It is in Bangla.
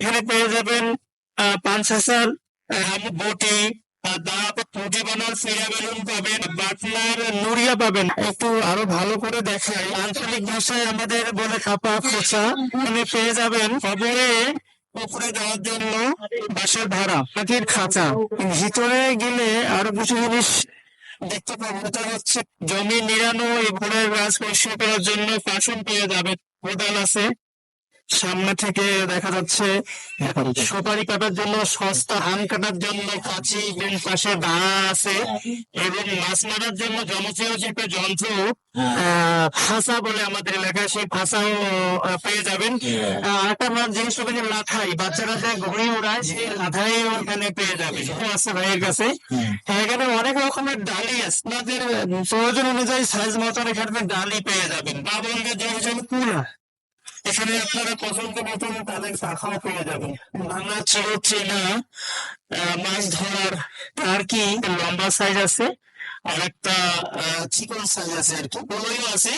এখানে পেয়ে যাবেন পাঁচ হাজার বটি, তারপর পুঁটি বানার ফিরা বেলুন পাবেন, বাটনার নুরিয়া পাবেন। একটু আরো ভালো করে দেখাই, আঞ্চলিক ভাষায় আমাদের বলে খাপা খোঁচা। এখানে পেয়ে যাবেন খবরে উপরে দেওয়ার জন্য বাঁশের ভাড়া, পাখির খাঁচা। ভিতরে গেলে আরো কিছু জিনিস দেখতে পাবো, এটা হচ্ছে জমি নিড়ানো এই ঘোড়ার গাছ পরিষ্কার করার জন্য পাশন পেয়ে যাবে, কোদাল আছে। সামনে থেকে দেখা যাচ্ছে সুপারি কাটার জন্য সস্তা, ধান কাটার জন্য কাঁচি, পাশে দা আছে, এবং মাছ মারার জন্য জনপ্রিয় যে একটা যন্ত্র ফাঁসা বলে আমাদের এলাকায়, সেই ফাঁসাও পেয়ে যাবেন। আরেকটা আমার জিনিস হবে যে লাঠাই, বাচ্চারা যে ঘুড়ি উড়ায় সেই লাঠাই ওখানে পেয়ে যাবে, আছে ভাইয়ের কাছে। এখানে অনেক রকমের ডালি আছে, আপনাদের প্রয়োজন অনুযায়ী সাইজ মতন এখানে ডালি পেয়ে যাবেন। বাবনদের জিনিস হলো কুলা, এখানে আপনারা পছন্দ মতন তাদের শাখাও পেয়ে যাবেন। ভাঙা ছিল চেনা মাছ ধরার আর কি লম্বা সাইজ আছে, আর একটা চিকন সাইজ আছে আর কি, বড়ই আছে।